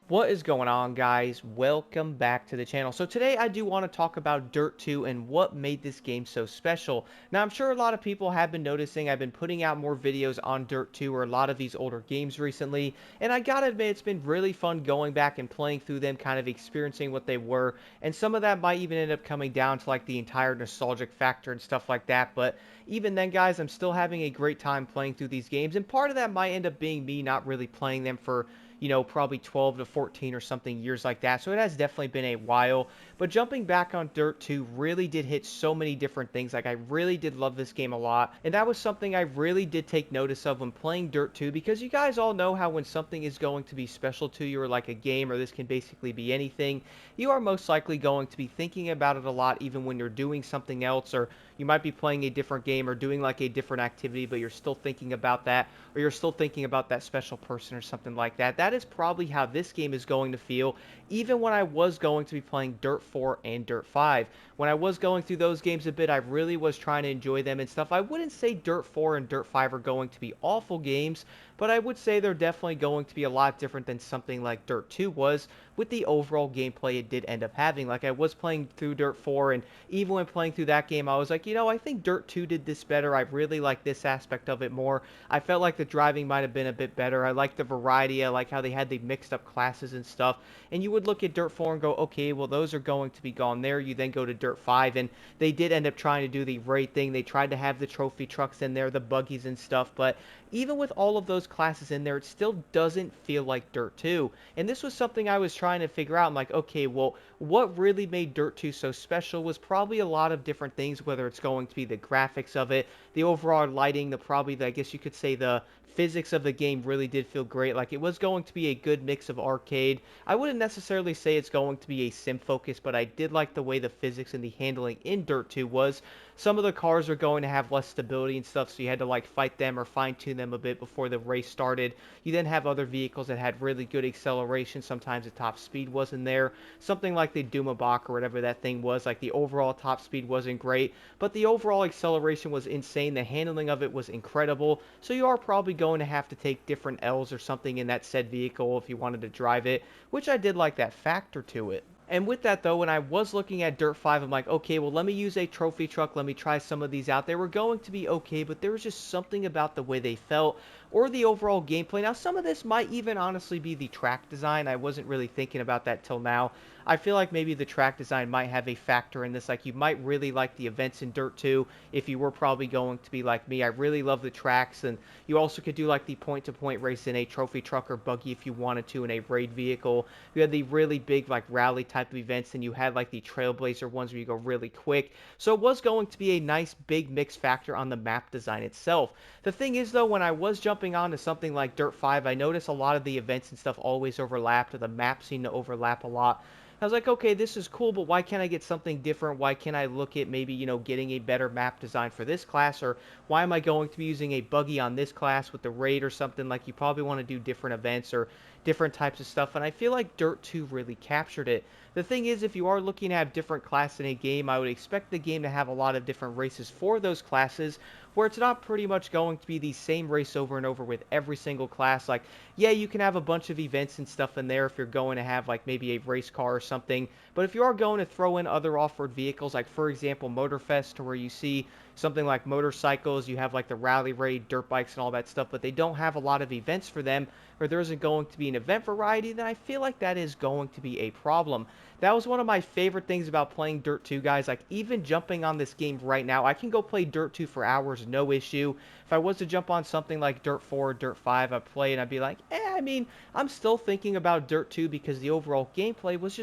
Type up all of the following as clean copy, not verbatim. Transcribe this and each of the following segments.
What is going on, guys? Welcome back to the channel. So today I do want to talk about Dirt 2 and what made this game so special. Now I'm sure a lot of people have been noticing I've been putting out more videos on Dirt 2 or a lot of these older games recently, and I gotta admit it's been really fun going back and playing through them, kind of experiencing what they were, and some of that might even end up coming down to like the entire nostalgic factor and stuff like that, but even then, guys, I'm still having a great time playing through these games, and part of that might end up being me not really playing them for probably 12 to 14 or something years like that. So it has definitely been a while. But jumping back on Dirt 2 really did hit so many different things. Like, I really did love this game a lot. And that was something I really did take notice of when playing Dirt 2, because you guys all know how when something is going to be special to you, or like a game, or this can basically be anything, you are most likely going to be thinking about it a lot, even when you're doing something else, or you might be playing a different game or doing like a different activity, but you're still thinking about that, or you're still thinking about that special person or something like that. That is probably how this game is going to feel, even when I was going to be playing Dirt 4 and Dirt 5. When I was going through those games a bit, I really was trying to enjoy them and stuff. I wouldn't say Dirt 4 and Dirt 5 are going to be awful games, but I would say they're definitely going to be a lot different than something like Dirt 2 was, with the overall gameplay it did end up having. Like, I was playing through Dirt 4, and even when playing through that game, I was like, I think Dirt 2 did this better. I really like this aspect of it more. I felt like the driving might have been a bit better. I like the variety. I like how they had the mixed up classes and stuff. And you would look at Dirt 4 and go, okay, well, those are going to be gone there. You then go to Dirt 5, and they did end up trying to do the raid thing. They tried to have the trophy trucks in there, the buggies and stuff, but even with all of those classes in there, it still doesn't feel like Dirt 2. And this was something I was trying to figure out. I'm like, okay, well, what really made Dirt 2 so special was probably a lot of different things, whether it's going to be the graphics of it, the overall lighting, I guess you could say the physics of the game really did feel great. Like, it was going to be a good mix of arcade. I wouldn't necessarily say it's going to be a sim focus, but I did like the way the physics and the handling in Dirt 2 was. Some of the cars are going to have less stability and stuff, so you had to like fight them or fine tune them a bit before the race started. You then have other vehicles that had really good acceleration. Sometimes the top speed wasn't there. Something like the Dumabach or whatever that thing was, like the overall top speed wasn't great, but the overall acceleration was insane. The handling of it was incredible. So you are probably going to have to take different L's or something in that said vehicle if you wanted to drive it, which I did like that factor to it. And with that, though, when I was looking at Dirt 5, I'm like, okay, well, let me use a trophy truck. Let me try some of these out. They were going to be okay, but there was just something about the way they felt or the overall gameplay. Now, some of this might even honestly be the track design. I wasn't really thinking about that till now. I feel like maybe the track design might have a factor in this. Like, you might really like the events in Dirt 2 if you were probably going to be like me. I really love the tracks, and you also could do like the point-to-point race in a trophy truck or buggy if you wanted to in a raid vehicle. You had the really big like rally type of events, and you had like the Trailblazer ones where you go really quick. So it was going to be a nice big mix factor on the map design itself. The thing is, though, when I was jumping on to something like Dirt 5, I noticed a lot of the events and stuff always overlapped, or the map seemed to overlap a lot. I was like, okay, this is cool, but why can't I get something different? Why can't I look at maybe, getting a better map design for this class? Or why am I going to be using a buggy on this class with the raid or something? Like, you probably want to do different events or different types of stuff, and I feel like Dirt 2 really captured it. The thing is, if you are looking to have different classes in a game, I would expect the game to have a lot of different races for those classes, where it's not pretty much going to be the same race over and over with every single class. Like, yeah, you can have a bunch of events and stuff in there if you're going to have, like, maybe a race car or something, but if you are going to throw in other off-road vehicles, like, for example, Motorfest, where you see something like motorcycles, you have, like, the rally raid, dirt bikes, and all that stuff, but they don't have a lot of events for them, or there isn't going to be an event variety, then I feel like that is going to be a problem. That was one of my favorite things about playing Dirt 2, guys. Like, even jumping on this game right now, I can go play Dirt 2 for hours, no issue. If I was to jump on something like Dirt 4 or Dirt 5, I'd play and I'd be like, I mean, I'm still thinking about Dirt 2 because the overall gameplay was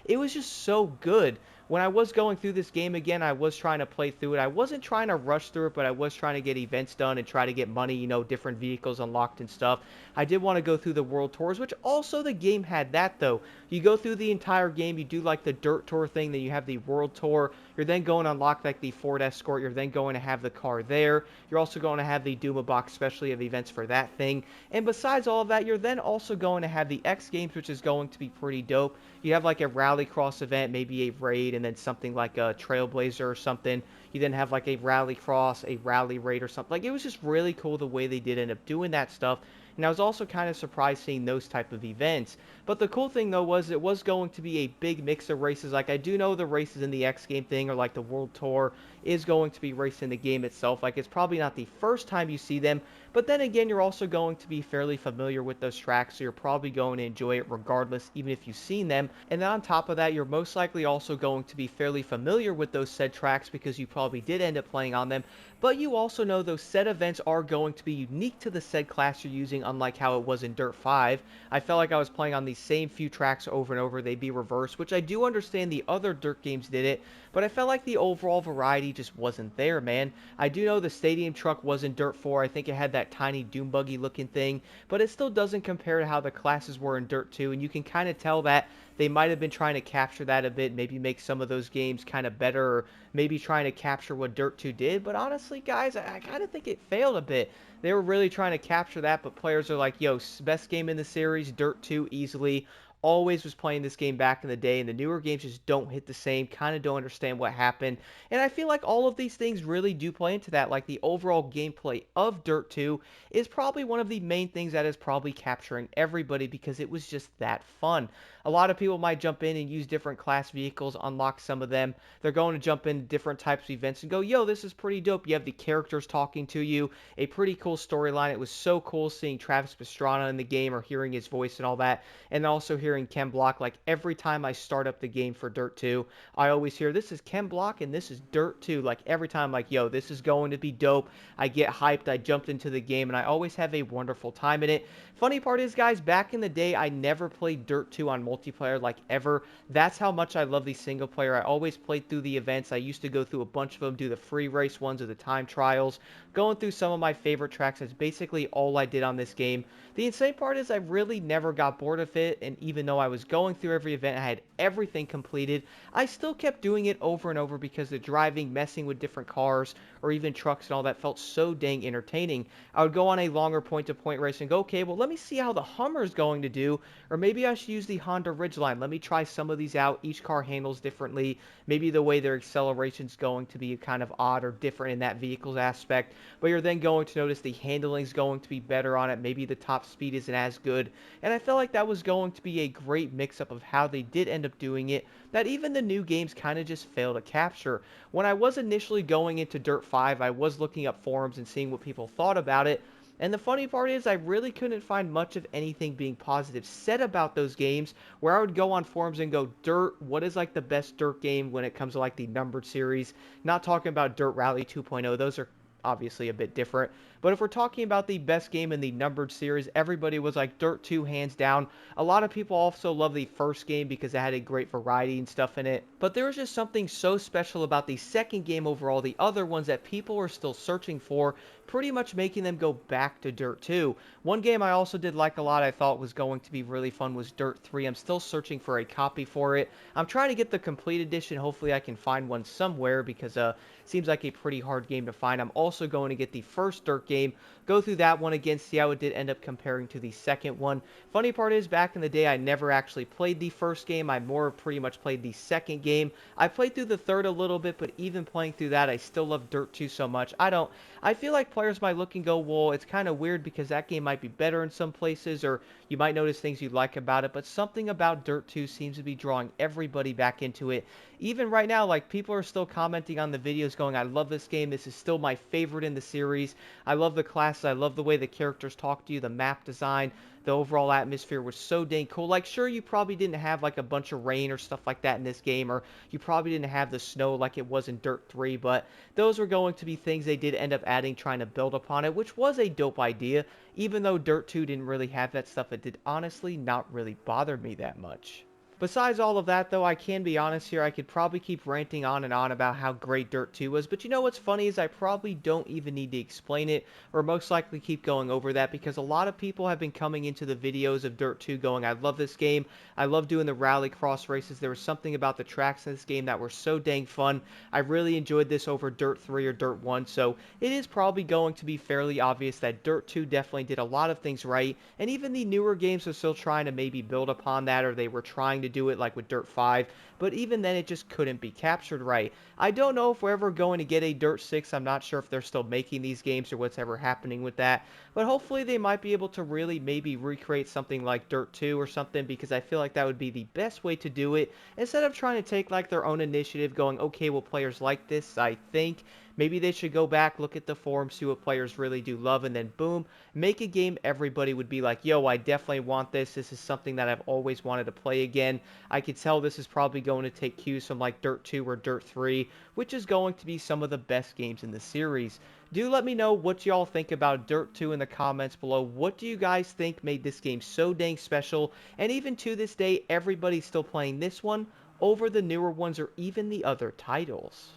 it was just so good. When I was going through this game again, I was trying to play through it. I wasn't trying to rush through it, but I was trying to get events done and try to get money, different vehicles unlocked and stuff. I did want to go through the world tours, which also the game had that, though. You go through the entire game, you do like the dirt tour thing, then you have the world tour. You're then going to unlock like the Ford Escort. You're then going to have the car there. You're also going to have the Duma box, especially of events for that thing. And besides all of that, you're then also going to have the X Games, which is going to be pretty dope. You have like a Rallycross event, maybe a raid, and then something like a Trailblazer or something. You then have like a Rallycross, a rally raid or something. Like, it was just really cool the way they did end up doing that stuff. and I was also kind of surprised seeing those type of events. But the cool thing though was it was going to be a big mix of races. Like I do know the races in the X game thing or like the World Tour is going to be raced in the game itself. Like it's probably not the first time you see them, but then again, you're also going to be fairly familiar with those tracks, so you're probably going to enjoy it regardless, even if you've seen them. And then on top of that, you're most likely also going to be fairly familiar with those said tracks because you probably did end up playing on them. But you also know those said events are going to be unique to the said class you're using, unlike how it was in Dirt 5. I felt like I was playing on these same few tracks over and over. They'd be reversed, which I do understand the other Dirt games did it, but I felt like the overall variety just wasn't there, man. I do know the stadium truck was in Dirt 4. I think it had that tiny dune buggy looking thing, but it still doesn't compare to how the classes were in Dirt 2, and you can kind of tell that they might have been trying to capture that a bit, maybe make some of those games kind of better, or maybe trying to capture what Dirt 2 did. But honestly, guys, I kind of think it failed a bit. They were really trying to capture that, but players are like, yo, best game in the series, Dirt 2 easily. Always was playing this game back in the day, and the newer games just don't hit the same, kind of don't understand what happened. And I feel like all of these things really do play into that. Like the overall gameplay of Dirt 2 is probably one of the main things that is probably capturing everybody because it was just that fun. A lot of people might jump in and use different class vehicles, unlock some of them. They're going to jump into different types of events and go, yo, this is pretty dope. You have the characters talking to you, a pretty cool storyline. It was so cool seeing Travis Pastrana in the game or hearing his voice and all that, and also hearing Ken Block. Like every time I start up the game for Dirt 2, I always hear, this is Ken Block and this is Dirt 2. Like every time, like, yo, this is going to be dope. I get hyped. I jumped into the game and I always have a wonderful time in it. Funny part is, guys, back in the day, I never played Dirt 2 on multiplayer, like ever. That's how much I love the single player. I always played through the events. I used to go through a bunch of them, do the free race ones or the time trials. Going through some of my favorite tracks is basically all I did on this game. The insane part is I really never got bored of it, and even though I was going through every event, I had everything completed, I still kept doing it over and over because the driving, messing with different cars, or even trucks and all that felt so dang entertaining. I would go on a longer point-to-point race and go, okay, well, let me see how the Hummer is going to do, or maybe I should use the Honda Ridgeline. Let me try some of these out. Each car handles differently. Maybe the way their acceleration is going to be kind of odd or different in that vehicle's aspect, but you're then going to notice the handling is going to be better on it. Maybe the top speed isn't as good, and I felt like that was going to be a great mix-up of how they did end up doing it that even the new games kind of just fail to capture. When I was initially going into Dirt 5, I was looking up forums and seeing what people thought about it, and the funny part is I really couldn't find much of anything being positive said about those games, where I would go on forums and go, Dirt, what is like the best Dirt game when it comes to like the numbered series? Not talking about Dirt Rally 2.0, those are obviously a bit different. But if we're talking about the best game in the numbered series, everybody was like Dirt 2 hands down. A lot of people also love the first game because it had a great variety and stuff in it. But there was just something so special about the second game over all the other ones that people are still searching for, pretty much making them go back to Dirt 2. One game I also did like a lot, I thought was going to be really fun, was Dirt 3. I'm still searching for a copy for it. I'm trying to get the complete edition. Hopefully I can find one somewhere because seems like a pretty hard game to find. I'm also going to get the first Dirt game, go through that one again, see how it did end up comparing to the second one. Funny part is, back in the day, I never actually played the first game. I more pretty much played the second game. I played through the third a little bit, but even playing through that, I still love Dirt 2 so much. I feel like players might look and go, well, it's kind of weird because that game might be better in some places, or you might notice things you like about it, but something about Dirt 2 seems to be drawing everybody back into it. Even right now, like, people are still commenting on the videos going, I love this game, this is still my favorite in the series, I love the classes, I love the way the characters talk to you, the map design, the overall atmosphere was so dang cool. Like, sure, you probably didn't have, like, a bunch of rain or stuff like that in this game, or you probably didn't have the snow like it was in Dirt 3, but those were going to be things they did end up adding, trying to build upon it, which was a dope idea. Even though Dirt 2 didn't really have that stuff, it did honestly not really bother me that much. Besides all of that, though, I can be honest here, I could probably keep ranting on and on about how great Dirt 2 was, but you know what's funny is I probably don't even need to explain it, or most likely keep going over that, because a lot of people have been coming into the videos of Dirt 2 going, I love this game, I love doing the rally cross races, there was something about the tracks in this game that were so dang fun, I really enjoyed this over Dirt 3 or Dirt 1, so it is probably going to be fairly obvious that Dirt 2 definitely did a lot of things right, and even the newer games are still trying to maybe build upon that, or they were trying to do it like with Dirt 5, but even then it just couldn't be captured right. I don't know if we're ever going to get a Dirt 6. I'm not sure if they're still making these games or what's ever happening with that, but hopefully they might be able to really maybe recreate something like Dirt 2 or something, because I feel like that would be the best way to do it instead of trying to take like their own initiative going, okay, well, players like this, I think maybe they should go back, look at the forums, see what players really do love, and then boom, make a game everybody would be like, yo, I definitely want this. This is something that I've always wanted to play again. I could tell this is probably going to take cues from like Dirt 2 or Dirt 3, which is going to be some of the best games in the series. Do let me know what y'all think about Dirt 2 in the comments below. What do you guys think made this game so dang special? And even to this day, everybody's still playing this one over the newer ones or even the other titles.